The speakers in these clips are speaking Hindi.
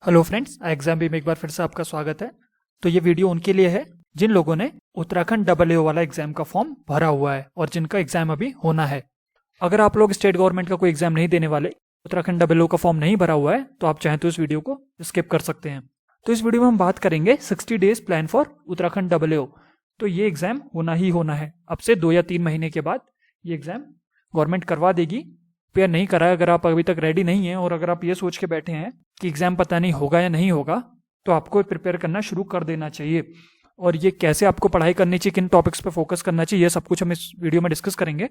हेलो फ्रेंड्स, एग्जाम भी में एक बार फिर से आपका स्वागत है। तो ये वीडियो उनके लिए है जिन लोगों ने उत्तराखंड डबल ए वाला एग्जाम का फॉर्म भरा हुआ है और जिनका एग्जाम अभी होना है। अगर आप लोग स्टेट गवर्नमेंट का कोई एग्जाम नहीं देने वाले, उत्तराखंड डबल ओ का फॉर्म नहीं भरा हुआ है, तो आप चाहें तो इस वीडियो को स्किप कर सकते हैं। तो इस वीडियो में हम बात करेंगे 60 days plan for Uttarakhand double A. तो ये एग्जाम होना ही होना है। अब से 2 या 3 महीने के बाद ये एग्जाम गवर्नमेंट करवा देगी। प्रिपेयर नहीं करा है, अगर आप अभी तक रेडी नहीं हैं और अगर आप ये सोच के बैठे हैं कि एग्जाम पता नहीं होगा या नहीं होगा, तो आपको प्रिपेयर करना शुरू कर देना चाहिए। और ये कैसे आपको पढ़ाई करनी चाहिए, किन टॉपिक्स पे फोकस करना चाहिए, ये सब कुछ हम इस वीडियो में डिस्कस करेंगे।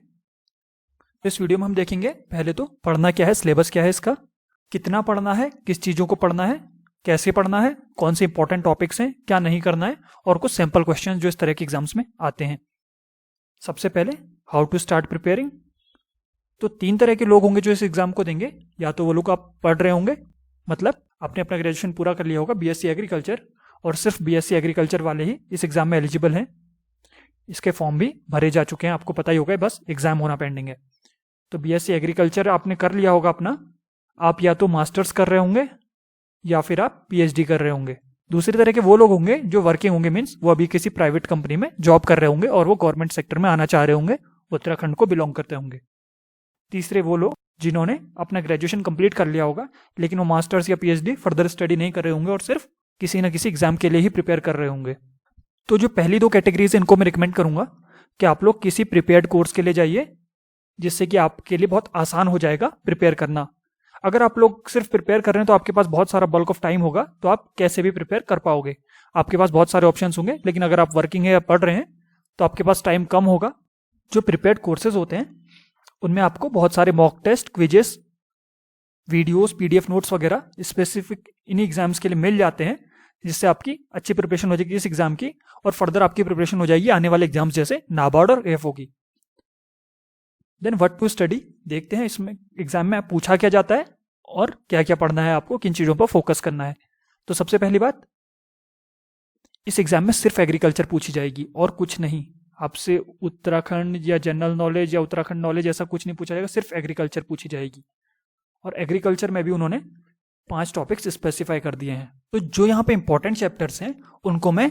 इस वीडियो में हम देखेंगे पहले तो पढ़ना क्या है, सिलेबस क्या है इसका, कितना पढ़ना है, किस चीज़ों को पढ़ना है, कैसे पढ़ना है, कौन से इंपॉर्टेंट टॉपिक्स हैं, क्या नहीं करना है, और कुछ सैम्पल क्वेश्चन जो इस तरह के एग्जाम्स में आते हैं। सबसे पहले हाउ टू स्टार्ट प्रिपेयरिंग। तो 3 तरह के लोग होंगे जो इस एग्जाम को देंगे। या तो वो लोग आप पढ़ रहे होंगे, मतलब आपने अपना ग्रेजुएशन पूरा कर लिया होगा, बीएससी एग्रीकल्चर, और सिर्फ बीएससी एग्रीकल्चर वाले ही इस एग्जाम में एलिजिबल हैं। इसके फॉर्म भी भरे जा चुके हैं, आपको पता ही होगा, बस एग्जाम होना पेंडिंग है। तो बीएससी एग्रीकल्चर आपने कर लिया होगा अपना, आप या तो मास्टर्स कर रहे होंगे या फिर आप पीएचडी कर रहे होंगे। दूसरी तरह के वो लोग होंगे जो वर्किंग होंगे, मीन्स वो अभी किसी प्राइवेट कंपनी में जॉब कर रहे होंगे और वो गवर्नमेंट सेक्टर में आना चाह रहे होंगे, उत्तराखंड को बिलोंग करते होंगे। तीसरे वो लोग जिन्होंने अपना ग्रेजुएशन कंप्लीट कर लिया होगा लेकिन वो मास्टर्स या पीएचडी फर्दर स्टडी नहीं कर रहे होंगे और सिर्फ किसी न किसी एग्जाम के लिए ही प्रिपेयर कर रहे होंगे। तो जो पहली 2 कैटेगरीज है, इनको मैं रिकमेंड करूंगा कि आप लोग किसी प्रिपेयर्ड कोर्स के लिए जाइए, जिससे कि आपके लिए बहुत आसान हो जाएगा प्रिपेयर करना। अगर आप लोग सिर्फ प्रिपेयर कर रहे हैं तो आपके पास बहुत सारा बल्क ऑफ टाइम होगा, तो आप कैसे भी प्रिपेयर कर पाओगे। आपके पास बहुत सारे ऑप्शंस होंगे, लेकिन अगर आप वर्किंग है या पढ़ रहे हैं तो आपके पास टाइम कम होगा। जो प्रिपेयर्ड कोर्सेज होते हैं उनमें आपको बहुत सारे mock test, quizzes, videos, PDF notes वगैरह स्पेसिफिक इन एग्जाम्स के लिए मिल जाते हैं, जिससे आपकी अच्छी प्रिपरेशन हो जाएगी इस एग्जाम की, और फर्दर आपकी प्रिपरेशन हो जाएगी आने वाले एग्जाम्स जैसे नाबार्ड और एएफओ की। देन व्हाट टू स्टडी, देखते हैं इसमें एग्जाम में पूछा क्या जाता है और क्या क्या पढ़ना है, आपको किन चीज़ों पर फोकस करना है। तो सबसे पहली बात, इस एग्जाम में सिर्फ एग्रीकल्चर पूछी जाएगी और कुछ नहीं। आपसे उत्तराखंड या जनरल नॉलेज या उत्तराखंड नॉलेज ऐसा कुछ नहीं पूछा जाएगा, सिर्फ एग्रीकल्चर पूछी जाएगी। और एग्रीकल्चर में भी उन्होंने 5 टॉपिक्स स्पेसिफाई कर दिए हैं। तो जो यहाँ पे इंपॉर्टेंट चैप्टर्स हैं उनको मैं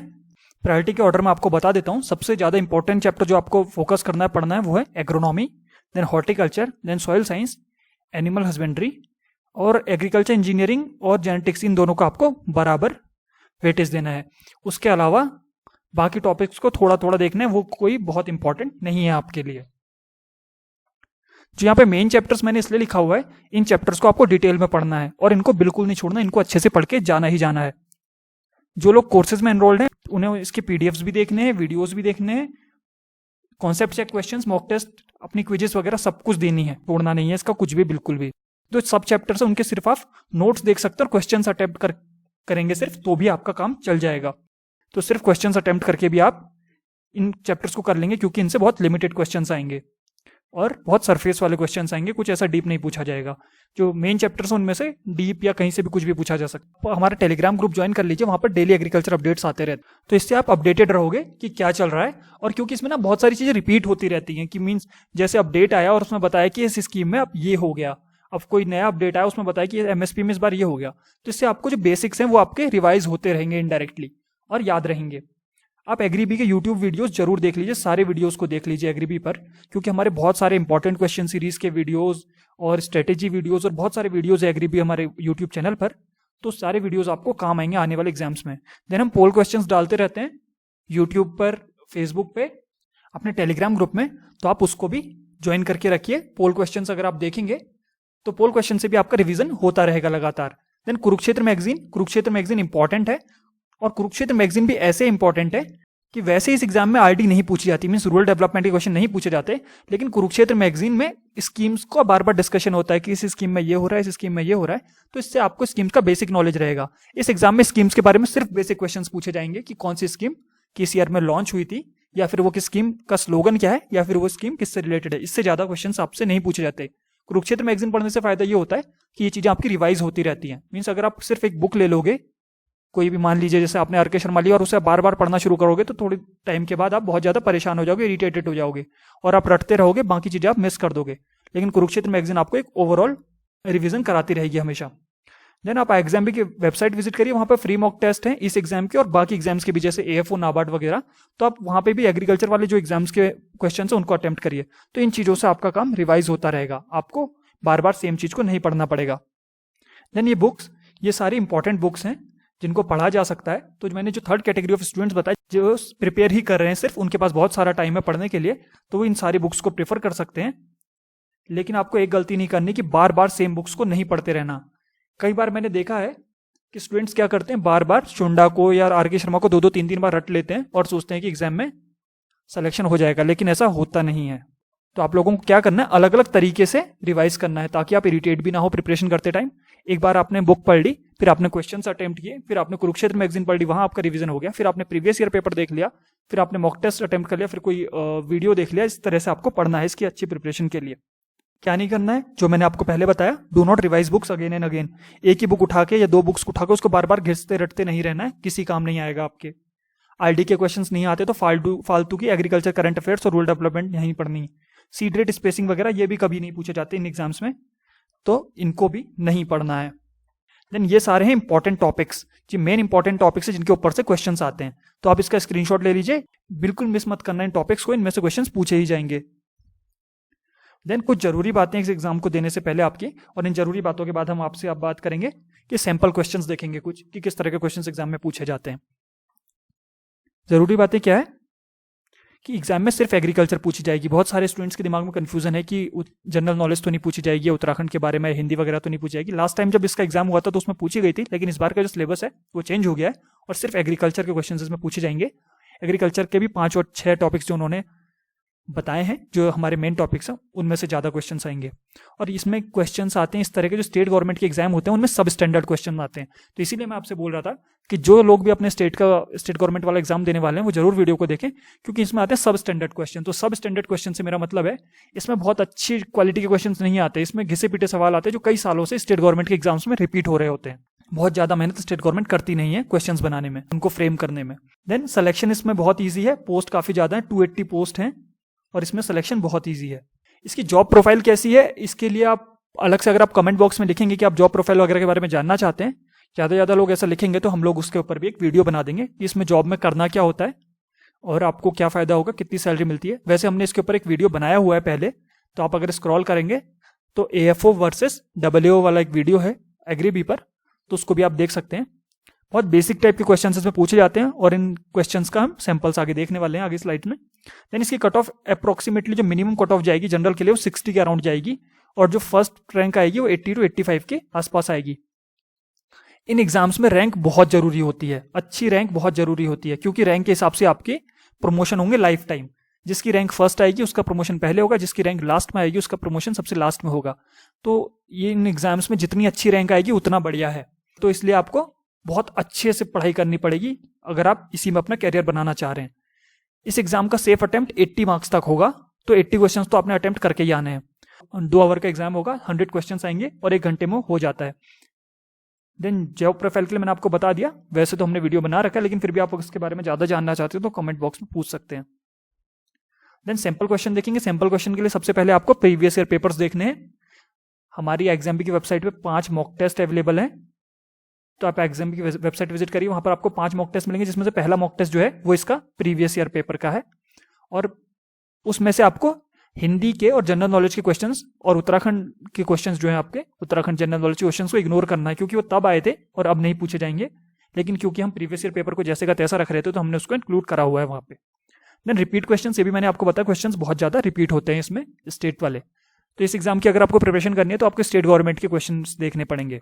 प्रायोरिटी के ऑर्डर में आपको बता देता हूँ। सबसे ज़्यादा इंपॉर्टेंट चैप्टर जो आपको फोकस करना है, पढ़ना है, वो है agronomy, then horticulture, then soil science, animal husbandry और एग्रीकल्चर इंजीनियरिंग और जेनेटिक्स। इन दोनों को आपको बराबर वेटेज देना है। उसके अलावा बाकी टॉपिक्स को थोड़ा थोड़ा देखना है, वो कोई बहुत इंपॉर्टेंट नहीं है आपके लिए। जो यहाँ पे मेन चैप्टर्स मैंने इसलिए लिखा हुआ है, इन चैप्टर्स को आपको डिटेल में पढ़ना है और इनको बिल्कुल नहीं छोड़ना, इनको अच्छे से पढ़ के जाना ही जाना है। जो लोग कोर्सेज में एनरोल्ड हैं उन्हें इसके पीडीएफ्स भी देखने हैं, वीडियोस भी देखने हैं, concept check questions, mock test, अपनी क्विजेस वगैरह सब कुछ देनी है, छोड़ना नहीं है इसका कुछ भी, बिल्कुल भी। जो सब चैप्टर्स है उनके सिर्फ आप नोट्स देख सकते हैं और क्वेश्चन अटेम्प्ट करेंगे सिर्फ, तो भी आपका काम चल जाएगा। तो सिर्फ क्वेश्चंस अटेम्प्ट करके भी आप इन चैप्टर्स को कर लेंगे, क्योंकि इनसे बहुत लिमिटेड क्वेश्चंस आएंगे और बहुत सरफेस वाले क्वेश्चंस आएंगे, कुछ ऐसा डीप नहीं पूछा जाएगा। जो मेन चैप्टर्स हैं उनमें से डीप या कहीं से भी कुछ भी पूछा जा सकता है। हमारा टेलीग्राम ग्रुप ज्वाइन कर लीजिए, वहाँ पर डेली एग्रीकल्चर अपडेट्स आते रहते हैं, तो इससे आप अपडेटेड रहोगे कि क्या चल रहा है। और क्योंकि इसमें ना बहुत सारी चीज़ें रिपीट होती रहती हैं, कि मीन्स जैसे अपडेट आया और उसमें बताया कि इस स्कीम में अब ये हो गया, अब कोई नया अपडेट आया उसमें बताया कि एमएसपी में इस बार ये हो गया, तो इससे आपको जो बेसिक्स हैं वो आपके रिवाइज होते रहेंगे इनडायरेक्टली और याद रहेंगे। आप एग्रीबी के यूट्यूब वीडियोस जरूर देख लीजिए, सारे वीडियोस को देख लीजिए एग्रीबी पर, क्योंकि हमारे बहुत सारे इंपॉर्टेंट क्वेश्चन सीरीज के वीडियोस और स्ट्रेटेजी वीडियोस और बहुत सारे वीडियोस है एग्रीबी हमारे यूट्यूब चैनल पर, तो सारे वीडियोस आपको काम आएंगे आने वाले एग्जाम्स में। देन हम पोल क्वेश्चंस डालते रहते हैं यूट्यूब पर, फेसबुक पे, अपने टेलीग्राम ग्रुप में, तो आप उसको भी ज्वाइन करके रखिए। पोल क्वेश्चंस अगर आप देखेंगे तो पोल क्वेश्चन से भी आपका रिवीजन होता रहेगा लगातार। देन कुरुक्षेत्र मैगजीन इंपॉर्टेंट है, और कुरुक्षेत्र मैगजीन भी ऐसे इंपॉर्टेंट है कि वैसे इस एग्जाम में आरडी नहीं पूछी जाती, मीन्स रूरल डेवलपमेंट के क्वेश्चन नहीं पूछे जाते, लेकिन कुरुक्षेत्र मैगजीन में स्कीम्स का बार बार डिस्कशन होता है कि इस स्कीम में ये हो रहा है, इस स्कीम में ये हो रहा है, तो इससे आपको स्कीम्स का बेसिक नॉलेज रहेगा। इस एग्जाम में स्कीम्स के बारे में सिर्फ बेसिक क्वेश्चन पूछे जाएंगे कि कौन सी स्कीम किस ईयर में लॉन्च हुई थी, या फिर वो किस स्कीम का स्लोगन क्या है, या फिर वो स्कीम किससे रिलेटेड है। इससे ज्यादा क्वेश्चन आपसे नहीं पूछे जाते। कुरुक्षेत्र मैगजीन पढ़ने से फायदा ये होता है कि ये चीजें आपकी रिवाइज होती रहती हैं। मीन्स अगर आप सिर्फ एक बुक ले लोगे, कोई भी मान लीजिए जैसे आपने आर.के. शर्मा लिया और उसे बार बार पढ़ना शुरू करोगे, तो थोड़ी टाइम के बाद आप बहुत ज्यादा परेशान हो जाओगे, इरिटेटेड हो जाओगे और आप रटते रहोगे, बाकी चीजें आप मिस कर दोगे। लेकिन कुरुक्षेत्र मैगजीन आपको एक ओवरऑल रिवीजन कराती रहेगी हमेशा। देन आप IXMB की वेबसाइट विजिट करिए, वहाँ पर फ्री मॉक टेस्ट हैं इस एग्जाम के और बाकी एग्जाम्स के भी, जैसे AFO, नाबार्ड वगैरह। तो आप वहाँ पे भी एग्रीकल्चर वाले जो एग्जाम्स के क्वेश्चन हैं उनको अटेम्प्ट करिए। तो इन चीज़ों से आपका काम रिवाइज होता रहेगा, आपको बार बार सेम चीज़ को नहीं पढ़ना पड़ेगा। देन ये बुक्स, ये सारी इंपॉर्टेंट बुक्स हैं जिनको पढ़ा जा सकता है। तो मैंने जो थर्ड कैटेगरी ऑफ स्टूडेंट्स बताए, जो प्रिपेयर ही कर रहे हैं, सिर्फ उनके पास बहुत सारा टाइम है पढ़ने के लिए, तो वो इन सारी बुक्स को प्रेफर कर सकते हैं। लेकिन आपको एक गलती नहीं करनी कि बार बार सेम बुक्स को नहीं पढ़ते रहना। कई बार मैंने देखा है कि स्टूडेंट्स क्या करते हैं, बार बार शुंडा को या RK शर्मा को 2-2 3-3 बार रट लेते हैं और सोचते हैं कि एग्जाम में सिलेक्शन हो जाएगा, लेकिन ऐसा होता नहीं है। तो आप लोगों को क्या करना है, अलग अलग तरीके से रिवाइज करना है ताकि आप इरिटेट भी ना हो प्रिपरेशन करते टाइम। एक बार आपने बुक पढ़ ली, फिर आपने क्वेश्चंस अटेम्प्ट किए, फिर आपने कुरुक्षेत्र मैगजीन पढ़ ली, वहां आपका रिवीजन हो गया, फिर आपने प्रीवियस ईयर पेपर देख लिया, फिर आपने मॉक टेस्ट अटेम्प्ट कर लिया, फिर कोई वीडियो देख लिया। इस तरह से आपको पढ़ना है इसकी अच्छी प्रिपरेशन के लिए। क्या नहीं करना है, जो मैंने आपको पहले बताया, do not revise books again and again. एक ही बुक उठा के या 2 बुक्स उठा के उसको बार बार घिसते रटते नहीं रहना है, किसी काम नहीं आएगा आपके। ILD के क्वेश्चंस नहीं आते तो फालतू की एग्रीकल्चर, करंट अफेयर्स और रूरल डेवलपमेंट नहीं पढ़नी है। सीड रेट, स्पेसिंग वगैरह ये भी कभी नहीं पूछे जाते इन एग्जाम्स में, तो इनको भी नहीं पढ़ना है। देन ये सारे हैं इंपॉर्टेंट टॉपिक्स, जी मेन इंपॉर्टेंट टॉपिक्स है जिनके ऊपर से क्वेश्चंस आते हैं। तो आप इसका स्क्रीनशॉट ले लीजिए, बिल्कुल मिस मत करना इन टॉपिक्स को, इनमें से क्वेश्चंस पूछे ही जाएंगे। देन कुछ जरूरी बातें इस एग्जाम को देने से पहले आपकी, और इन जरूरी बातों के बाद हम आपसे आप बात करेंगे कि सैंपल क्वेश्चंस देखेंगे कुछ कि किस तरह के क्वेश्चंस एग्जाम में पूछे जाते हैं। जरूरी बातें क्या है कि एग्जाम में सिर्फ एग्रीकल्चर पूछी जाएगी। बहुत सारे स्टूडेंट्स के दिमाग में कंफ्यूजन है कि जनरल नॉलेज तो नहीं पूछी जाएगी, उत्तराखंड के बारे में हिंदी वगैरह तो नहीं पूछी जाएगी। लास्ट टाइम जब इसका एग्जाम हुआ था तो उसमें पूछी गई थी, लेकिन इस बार का जो सिलेबस है वो चेंज हो गया है और सिर्फ एग्रीकल्चर के क्वेश्चन इसमें पूछे जाएंगे। एग्रीकल्चर के भी 5 और 6 टॉपिक्स जो उन्होंने बताए हैं, जो हमारे मेन टॉपिक्स हैं, उनमें से ज़्यादा क्वेश्चंस आएंगे। और इसमें क्वेश्चंस आते हैं इस तरह के, जो स्टेट गवर्नमेंट के एग्जाम होते हैं उनमें सब स्टैंडर्ड क्वेश्चन आते हैं। तो इसीलिए मैं आपसे बोल रहा था कि जो लोग भी अपने स्टेट गवर्नमेंट वाला एग्जाम देने वाले हैं वो जरूर वीडियो को देखें, क्योंकि इसमें आते हैं सब स्टैंडर्ड क्वेश्चन। तो सब स्टैंडर्ड क्वेश्चन से मेरा मतलब है इसमें बहुत अच्छी क्वालिटी के क्वेश्चन नहीं आते, इसमें घिसे पीटे सवाल आते हैं जो कई सालों से स्टेट गवर्नमेंट के एग्जाम्स में रिपीट हो रहे होते हैं। बहुत ज्यादा मेहनत स्टेट गवर्नमेंट करती नहीं है क्वेश्चंस बनाने में, उनको फ्रेम करने में। देन सिलेक्शन इसमें बहुत ईजी है, पोस्ट काफी ज्यादा है, 280 पोस्ट हैं और इसमें सिलेक्शन बहुत ईजी है। इसकी जॉब प्रोफाइल कैसी है, इसके लिए आप अलग से अगर आप कमेंट बॉक्स में लिखेंगे कि आप जॉब प्रोफाइल वगैरह के बारे में जानना चाहते हैं, ज़्यादा लोग ऐसा लिखेंगे तो हम लोग उसके ऊपर भी एक वीडियो बना देंगे कि इसमें जॉब में करना क्या होता है और आपको क्या फ़ायदा होगा, कितनी सैलरी मिलती है। वैसे हमने इसके ऊपर एक वीडियो बनाया हुआ है पहले, तो आप अगर स्क्रॉल करेंगे तो AFO वर्सेस WO वाला एक वीडियो है एग्रीबी पर, तो उसको भी आप देख सकते हैं। बहुत बेसिक टाइप के क्वेश्चन इसमें पूछे जाते हैं और इन क्वेश्चंस का हम सैंपल्स आगे देखने वाले हैं आगे स्लाइड में। देन इसकी कट ऑफ अप्रोक्सीमेटली जो मिनिमम कट ऑफ जाएगी जनरल के लिए वो 60 के अराउंड जाएगी और जो फर्स्ट रैंक आएगी वो 80 to 85 के आसपास आएगी। इन एग्जाम्स में रैंक बहुत जरूरी होती है, अच्छी रैंक बहुत जरूरी होती है, क्योंकि रैंक के हिसाब से आपके प्रमोशन होंगे लाइफ टाइम। जिसकी रैंक फर्स्ट आएगी उसका प्रमोशन पहले होगा, जिसकी रैंक लास्ट में आएगी उसका प्रमोशन सबसे लास्ट में होगा। तो ये इन एग्जाम्स में जितनी अच्छी रैंक आएगी उतना बढ़िया है। तो इसलिए आपको बहुत अच्छे से पढ़ाई करनी पड़ेगी अगर आप इसी में अपना कैरियर बनाना चाह रहे हैं। इस एग्जाम का सेफ अटेम्प्ट 80 मार्क्स तक होगा, तो 80 क्वेश्चंस तो आपने अटेम्प्ट करके ही आने हैं। 2 आवर का एग्जाम होगा, 100 क्वेश्चंस आएंगे और 1 घंटे में हो जाता है। देन जॉब प्रोफाइल के लिए मैंने आपको बता दिया, वैसे तो हमने वीडियो बना रखा है, लेकिन फिर भी आप इसके बारे में ज़्यादा जानना चाहते हो तो कमेंट बॉक्स में पूछ सकते हैं। देन सैंपल क्वेश्चन देखेंगे। सैंपल क्वेश्चन के लिए सबसे पहले आपको प्रीवियस ईयर पेपर्स देखने हैं। हमारी IXMB की वेबसाइट पे 5 मॉक टेस्ट अवेलेबल हैं, तो आप IXMB की वेबसाइट विजिट करिए, वहां पर आपको 5 मॉक टेस्ट मिलेंगे, जिसमें से पहला मॉक टेस्ट जो है वो इसका प्रीवियस ईयर पेपर का है और उसमें से आपको हिंदी के और जनरल नॉलेज के क्वेश्चंस और उत्तराखंड के क्वेश्चंस जो है आपके उत्तराखंड जनरल नॉलेज के क्वेश्चंस को इग्नोर करना है, क्योंकि वो तब आए थे और अब नहीं पूछे जाएंगे। लेकिन क्योंकि हम प्रीवियस ईयर पेपर को जैसे का तैसा रख रहे थे तो हमने उसको इंक्लूड करा हुआ है वहां पे। देन रिपीट क्वेश्चन, ये भी मैंने आपको बताया, क्वेश्चन बहुत ज्यादा रिपीट होते हैं इसमें स्टेट वाले। तो इस एग्जाम की अगर आपको प्रिपरेशन करनी है तो आपको स्टेट गवर्नमेंट के क्वेश्चन देखने पड़ेंगे।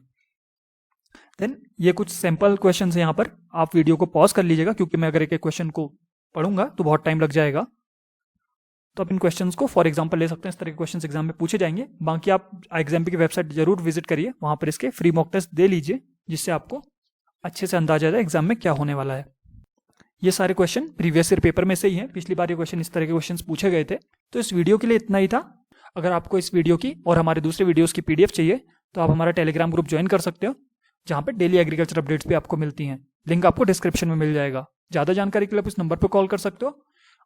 देन ये कुछ सैंपल क्वेश्चन है यहाँ पर, आप वीडियो को पॉज कर लीजिएगा, क्योंकि मैं अगर एक एक क्वेश्चन को पढ़ूंगा तो बहुत टाइम लग जाएगा। तो आप इन क्वेश्चंस को फॉर एग्जांपल ले सकते हैं, इस तरह के क्वेश्चंस एग्जाम में पूछे जाएंगे। बाकी आप IXMB की वेबसाइट जरूर विजिट करिए, वहां पर इसके फ्री मॉक टेस्ट दे लीजिए, जिससे आपको अच्छे से अंदाजा जाए एग्जाम में क्या होने वाला है। ये सारे क्वेश्चन प्रीवियस ईयर पेपर में से ही हैं, पिछली बार ये क्वेश्चन इस तरह के क्वेश्चन पूछे गए थे। तो इस वीडियो के लिए इतना ही था। अगर आपको इस वीडियो की और हमारे दूसरे वीडियोस की PDF चाहिए तो आप हमारा टेलीग्राम ग्रुप ज्वाइन कर सकते हो, जहां पे डेली एग्रीकल्चर अपडेट्स भी आपको मिलती हैं। लिंक आपको डिस्क्रिप्शन में मिल जाएगा। ज़्यादा जानकारी के लिए आप इस नंबर पर कॉल कर सकते हो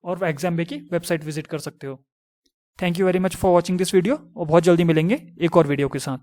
और IXMB की वेबसाइट विजिट कर सकते हो। Thank you very much for watching this video और बहुत जल्दी मिलेंगे एक और वीडियो के साथ।